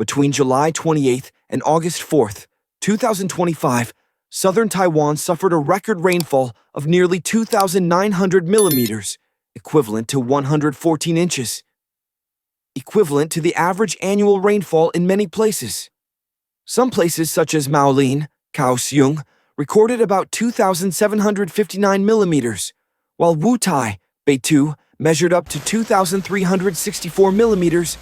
Between July 28th and August 4th, 2025, southern Taiwan suffered a record rainfall of nearly 2,900 millimeters, equivalent to 114 inches, equivalent to the average annual rainfall in many places. Some places such as Maolin, Kaohsiung, recorded about 2,759 millimeters, while Wutai, Beitou, measured up to 2,364 millimeters.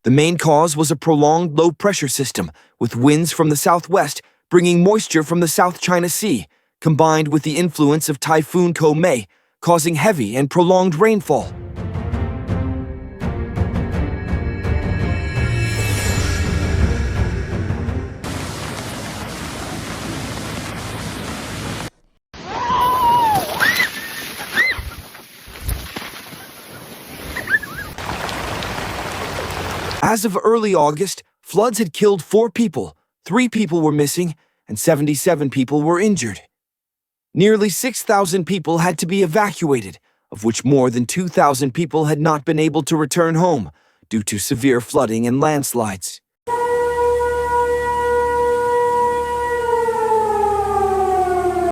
The main cause was a prolonged low-pressure system, with winds from the southwest bringing moisture from the South China Sea, combined with the influence of Typhoon Ko-mei, causing heavy and prolonged rainfall. As of early August, floods had killed 4 people, 3 people were missing, and 77 people were injured. Nearly 6,000 people had to be evacuated, of which more than 2,000 people had not been able to return home due to severe flooding and landslides.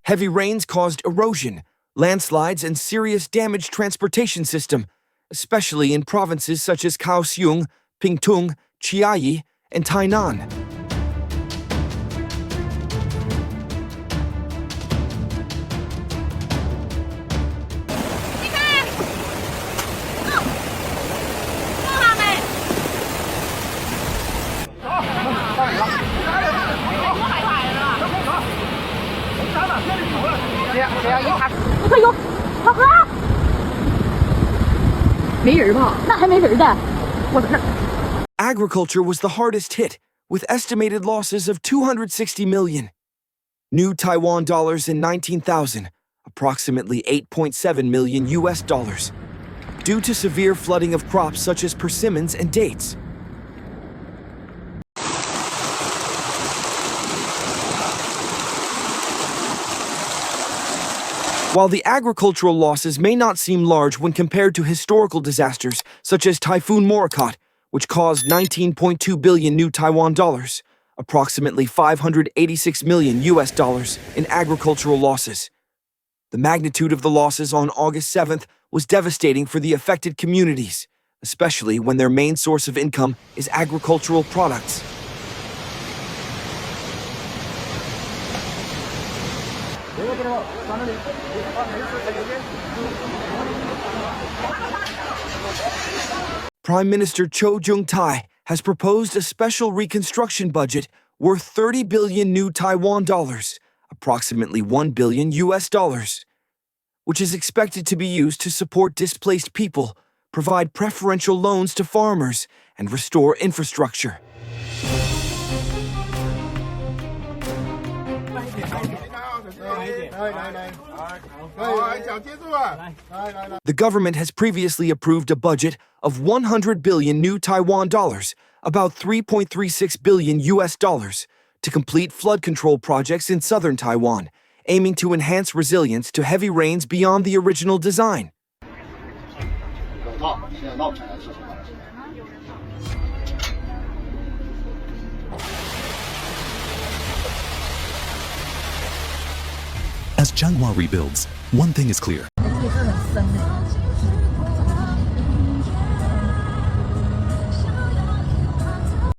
Heavy rains caused erosion, landslides, and serious damage transportation system, especially in provinces such as Kaohsiung, Pingtung, Chiayi, and Tainan. Agriculture was the hardest hit, with estimated losses of 260 million. New Taiwan dollars in 19,000, approximately 8.7 million US dollars, due to severe flooding of crops such as persimmons and dates. While the agricultural losses may not seem large when compared to historical disasters such as Typhoon Morakot, which caused 19.2 billion new Taiwan dollars, approximately 586 million US dollars in agricultural losses. The magnitude of the losses on August 7th was devastating for the affected communities, especially when their main source of income is agricultural products. Prime Minister Cho Jung-tai has proposed a special reconstruction budget worth 30 billion new Taiwan dollars, approximately 1 billion US dollars, which is expected to be used to support displaced people, provide preferential loans to farmers, and restore infrastructure. The government has previously approved a budget of 100 billion new Taiwan dollars, about 3.36 billion US dollars, to complete flood control projects in southern Taiwan, aiming to enhance resilience to heavy rains beyond the original design. As Changhua rebuilds, one thing is clear.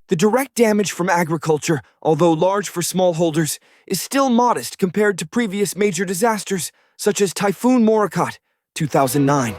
The direct damage from agriculture, although large for smallholders, is still modest compared to previous major disasters, such as Typhoon Morakot, 2009.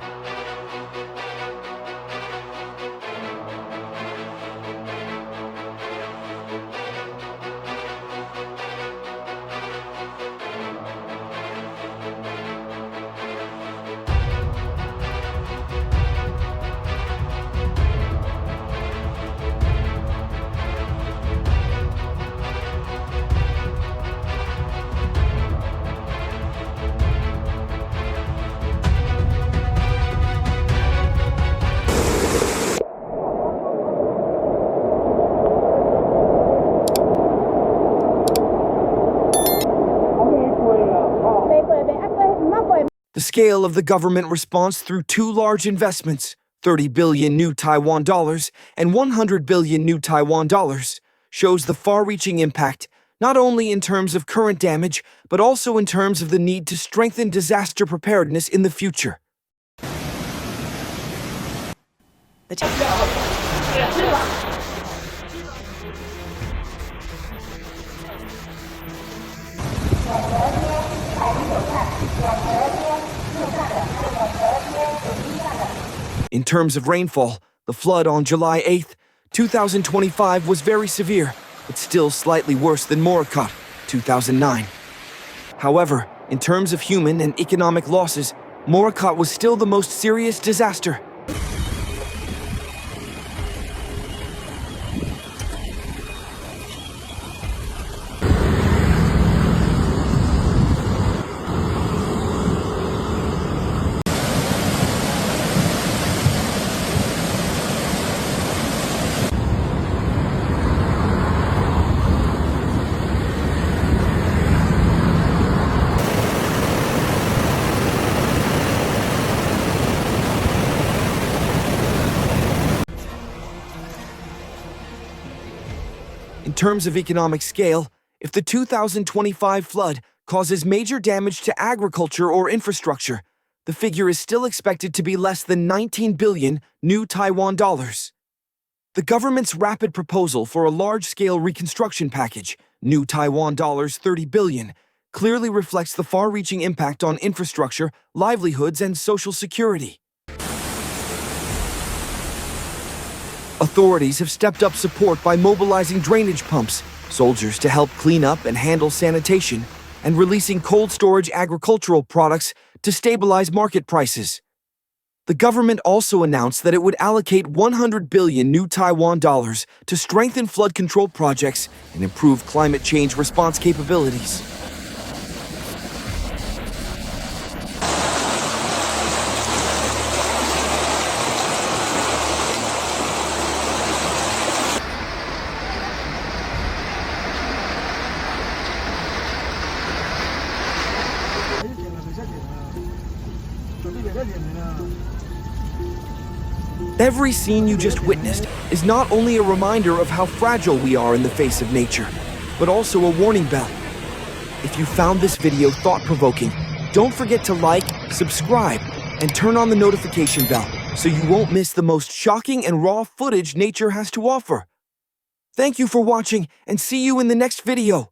The scale of the government response through 2 large investments, 30 billion new Taiwan dollars, and 100 billion new Taiwan dollars, shows the far-reaching impact, not only in terms of current damage, but also in terms of the need to strengthen disaster preparedness in the future. In terms of rainfall, the flood on July 8, 2025 was very severe, but still slightly worse than Morakot, 2009. However, in terms of human and economic losses, Morakot was still the most serious disaster. In terms of economic scale, if the 2025 flood causes major damage to agriculture or infrastructure, the figure is still expected to be less than 19 billion new Taiwan dollars. The government's rapid proposal for a large-scale reconstruction package, new Taiwan dollars 30 billion, clearly reflects the far-reaching impact on infrastructure, livelihoods, and social security. Authorities have stepped up support by mobilizing drainage pumps, soldiers to help clean up and handle sanitation, and releasing cold storage agricultural products to stabilize market prices. The government also announced that it would allocate 100 billion new Taiwan dollars to strengthen flood control projects and improve climate change response capabilities. Every scene you just witnessed is not only a reminder of how fragile we are in the face of nature, but also a warning bell. If you found this video thought-provoking, don't forget to like, subscribe, and turn on the notification bell so you won't miss the most shocking and raw footage nature has to offer. Thank you for watching, and see you in the next video.